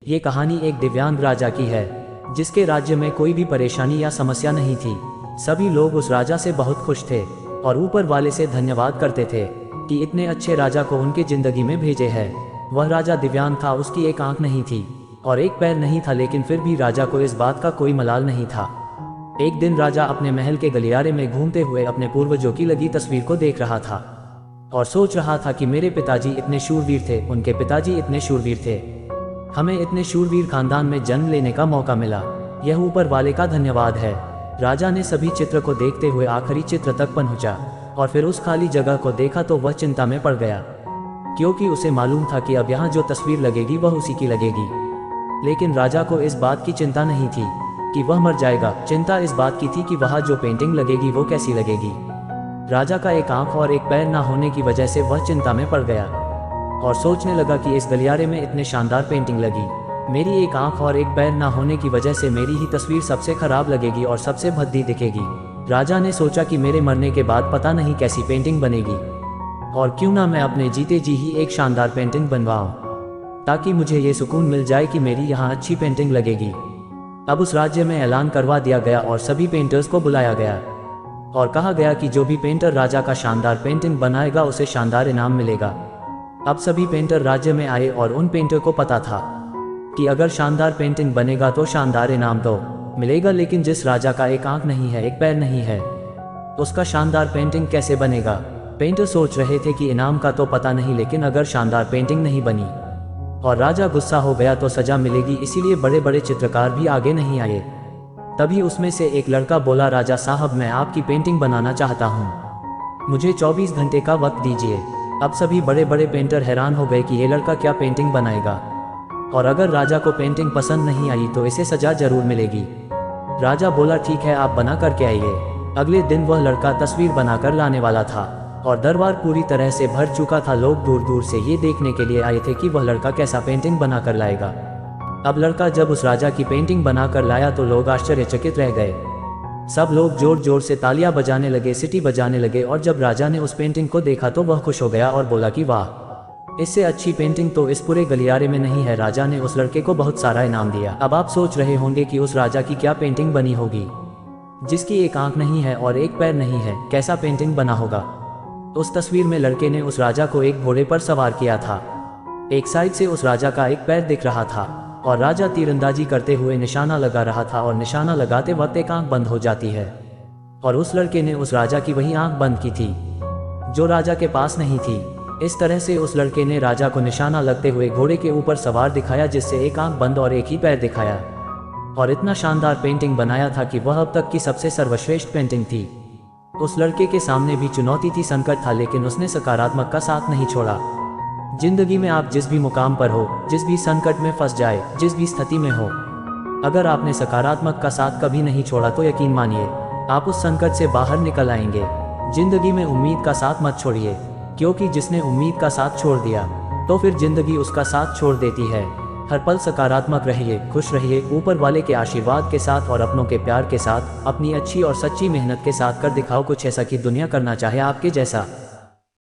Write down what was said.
ये कहानी एक दिव्यांग राजा की है जिसके राज्य में कोई भी परेशानी या समस्या नहीं थी। सभी लोग उस राजा से बहुत खुश थे और ऊपर वाले से धन्यवाद करते थे कि इतने अच्छे राजा को उनके जिंदगी में भेजे है। वह राजा दिव्यांग था, उसकी एक आंख नहीं थी और एक पैर नहीं था, लेकिन फिर भी राजा को इस बात का कोई मलाल नहीं था। एक दिन राजा अपने महल के गलियारे में घूमते हुए अपने पूर्वजों की लगी तस्वीर को देख रहा था और सोच रहा था कि मेरे पिताजी इतने शूरवीर थे, उनके पिताजी इतने शूरवीर थे, हमें इतने शूरवीर खानदान में जन्म लेने का मौका मिला, यह ऊपर वाले का धन्यवाद है। राजा ने सभी चित्र को देखते हुए आखिरी चित्र तक पहुंचा और फिर उस खाली जगह को देखा तो वह चिंता में पड़ गया, क्योंकि उसे मालूम था कि अब यहाँ जो तस्वीर लगेगी वह उसी की लगेगी। लेकिन राजा को इस बात की चिंता नहीं थी कि वह मर जाएगा, चिंता इस बात की थी कि वहाँ जो पेंटिंग लगेगी वो कैसी लगेगी। राजा का एक आंख और एक पैर ना होने की वजह से वह चिंता में पड़ गया और सोचने लगा कि इस गलियारे में इतने शानदार पेंटिंग लगी, मेरी एक आंख और एक पैर ना होने की वजह से मेरी ही तस्वीर सबसे खराब लगेगी और सबसे भद्दी दिखेगी। राजा ने सोचा कि मेरे मरने के बाद पता नहीं कैसी पेंटिंग बनेगी और क्यों ना मैं अपने जीते जी ही एक शानदार पेंटिंग बनवाऊं, ताकि मुझे ये सुकून मिल जाए कि मेरी यहाँ अच्छी पेंटिंग लगेगी। अब उस राज्य में ऐलान करवा दिया गया और सभी पेंटर्स को बुलाया गया और कहा गया कि जो भी पेंटर राजा का शानदार पेंटिंग बनाएगा उसे शानदार इनाम मिलेगा। अब सभी पेंटर राज्य में आए और उन पेंटर को पता था कि अगर शानदार पेंटिंग बनेगा तो शानदार इनाम तो मिलेगा, लेकिन जिस राजा का एक आंख नहीं है, एक पैर नहीं है, उसका शानदार पेंटिंग कैसे बनेगा। पेंटर सोच रहे थे कि इनाम का तो पता नहीं, लेकिन अगर शानदार पेंटिंग नहीं बनी और राजा गुस्सा हो गया तो सजा मिलेगी, इसीलिए बड़े बड़े चित्रकार भी आगे नहीं आए। तभी उसमें से एक लड़का बोला, राजा साहब मैं आपकी पेंटिंग बनाना चाहता हूँ, मुझे 24 घंटे का वक्त दीजिए। अब सभी बड़े बड़े पेंटर हैरान हो गए कि ये लड़का क्या पेंटिंग बनाएगा और अगर राजा को पेंटिंग पसंद नहीं आई तो इसे सजा जरूर मिलेगी। राजा बोला ठीक है, आप बना करके आइए। अगले दिन वह लड़का तस्वीर बनाकर लाने वाला था और दरबार पूरी तरह से भर चुका था। लोग दूर दूर से ये देखने के लिए आए थे कि वह लड़का कैसा पेंटिंग बनाकर लाएगा। अब लड़का जब उस राजा की पेंटिंग बनाकर लाया तो लोग आश्चर्यचकित रह गए। सब लोग जोर जोर से तालियां बजाने लगे, सीटी बजाने लगे और जब राजा ने उस पेंटिंग को देखा तो वह खुश हो गया और बोला कि वाह, इससे अच्छी पेंटिंग तो इस पूरे गलियारे में नहीं है। राजा ने उस लड़के को बहुत सारा इनाम दिया। अब आप सोच रहे होंगे कि उस राजा की क्या पेंटिंग बनी होगी जिसकी एक आंख नहीं है और एक पैर नहीं है, कैसा पेंटिंग बना होगा। उस तस्वीर में लड़के ने उस राजा को एक घोड़े पर सवार किया था, एक साइड से उस राजा का एक पैर दिख रहा था और राजा तीरंदाजी करते हुए निशाना लगा रहा था और निशाना लगाते वक्त एक आंख बंद हो जाती है और उस लड़के ने उस राजा की वही आंख बंद की थी जो राजा के पास नहीं थी। इस तरह से उस लड़के ने राजा को निशाना लगते हुए घोड़े के ऊपर सवार दिखाया, जिससे एक आंख बंद और एक ही पैर दिखाया और इतना शानदार पेंटिंग बनाया था कि वह अब तक की सबसे सर्वश्रेष्ठ पेंटिंग थी। उस लड़के के सामने भी चुनौती थी, संकट था, लेकिन उसने सकारात्मक का साथ नहीं छोड़ा। जिंदगी में आप जिस भी मुकाम पर हो, जिस भी संकट में फंस जाए, जिस भी स्थिति में हो, अगर आपने सकारात्मक का साथ कभी नहीं छोड़ा तो यकीन मानिए आप उस संकट से बाहर निकल आएंगे। जिंदगी में उम्मीद का साथ मत छोड़िए, क्योंकि जिसने उम्मीद का साथ छोड़ दिया तो फिर जिंदगी उसका साथ छोड़ देती है। हर पल सकारात्मक रहिए, खुश रहिए, ऊपर वाले के आशीर्वाद के साथ और अपनों के प्यार के साथ, अपनी अच्छी और सच्ची मेहनत के साथ कर दिखाओ कुछ ऐसा कि दुनिया करना चाहे आपके जैसा।